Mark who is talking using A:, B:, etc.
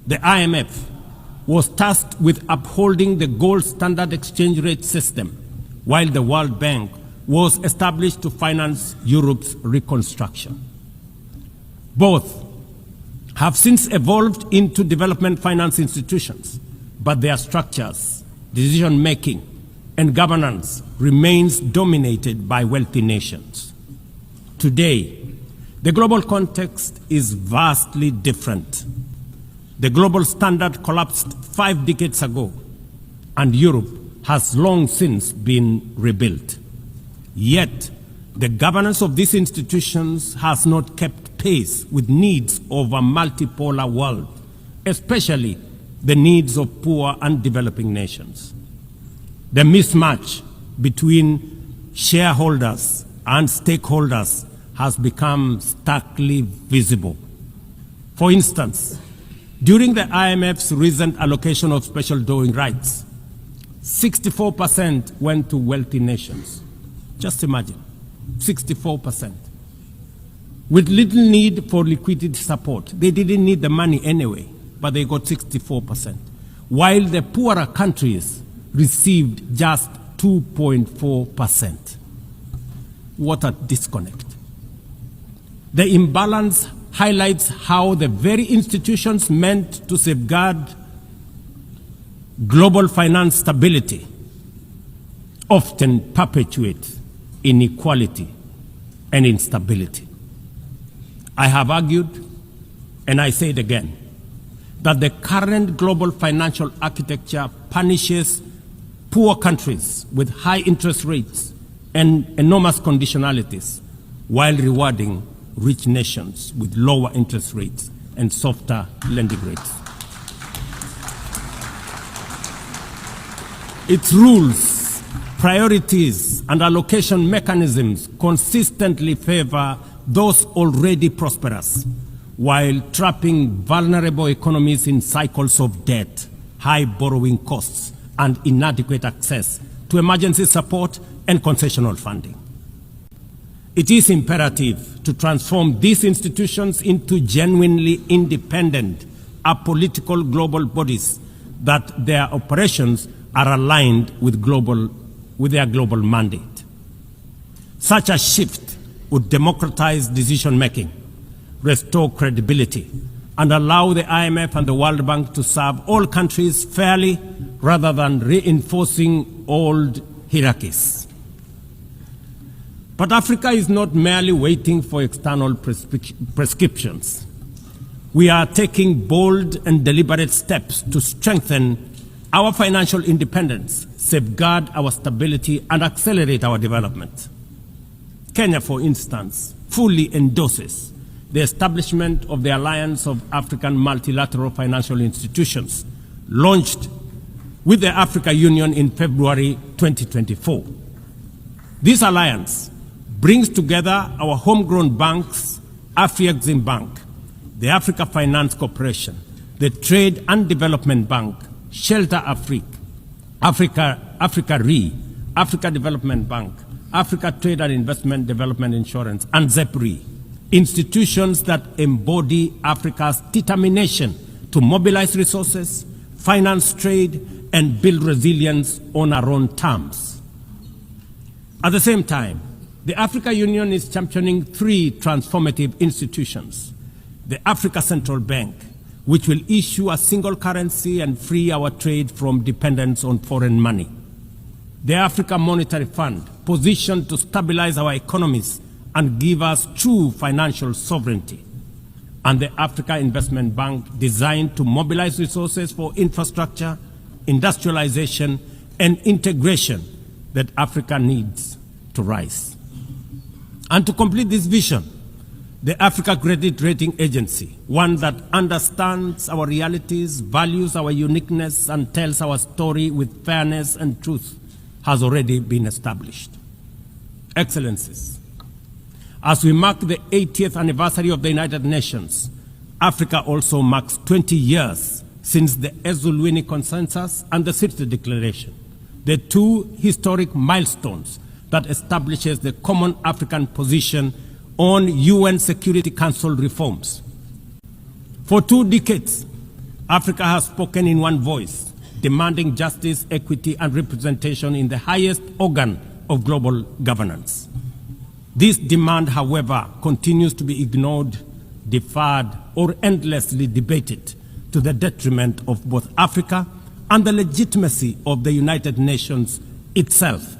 A: the IMF was tasked with upholding the gold standard exchange rate system, while the World Bank was established to finance Europe's reconstruction. Both have since evolved into development finance institutions, but their structures, decision-making, and governance remains dominated by wealthy nations. Today, the global context is vastly different. The global standard collapsed 5 decades ago, and Europe has long since been rebuilt. Yet, the governance of these institutions has not kept pace with needs of a multipolar world, especially the needs of poor and developing nations. The mismatch between shareholders and stakeholders has become starkly visible. For instance, during the IMF's recent allocation of special drawing rights, 64% went to wealthy nations. Just imagine, 64%. With little need for liquidity support. They didn't need the money anyway, but they got 64%. While the poorer countries received just 2.4%. What a disconnect. The imbalance highlights how the very institutions meant to safeguard global finance stability often perpetuate inequality and instability. I have argued, and I say it again, that the current global financial architecture punishes poor countries with high interest rates and enormous conditionalities, while rewarding rich nations with lower interest rates and softer lending rates. Its rules, priorities, and allocation mechanisms consistently favor those already prosperous, while trapping vulnerable economies in cycles of debt, high borrowing costs, and inadequate access to emergency support and concessional funding. It is imperative to transform these institutions into genuinely independent, apolitical global bodies that their operations are aligned with their global mandate. Such a shift would democratize decision-making, restore credibility, and allow the IMF and the World Bank to serve all countries fairly rather than reinforcing old hierarchies. But Africa is not merely waiting for external prescriptions. We are taking bold and deliberate steps to strengthen our financial independence, safeguard our stability, and accelerate our development. Kenya, for instance, fully endorses the establishment of the Alliance of African Multilateral Financial Institutions, launched with the Africa Union in February 2024. This alliance brings together our homegrown banks, Afrexim Bank, the Africa Finance Corporation, the Trade and Development Bank, Shelter Afrique, Africa Re, Africa Development Bank, Africa Trade and Investment Development Insurance, and ZEPRI, institutions that embody Africa's determination to mobilize resources, finance trade, and build resilience on our own terms. At the same time, the Africa Union is championing 3 transformative institutions: the Africa Central Bank, which will issue a single currency and free our trade from dependence on foreign money; the Africa Monetary Fund, positioned to stabilize our economies and give us true financial sovereignty; and the Africa Investment Bank, designed to mobilize resources for infrastructure, industrialization, and integration that Africa needs to rise. And to complete this vision, the Africa Credit Rating Agency, one that understands our realities, values our uniqueness, and tells our story with fairness and truth, has already been established. Excellencies, as we mark the 80th anniversary of the United Nations, Africa also marks 20 years since the Ezulwini Consensus and the City Declaration, the 2 historic milestones that establishes the common African position on UN Security Council reforms. For 2 decades, Africa has spoken in one voice, demanding justice, equity, and representation in the highest organ of global governance. This demand, however, continues to be ignored, deferred, or endlessly debated to the detriment of both Africa and the legitimacy of the United Nations itself.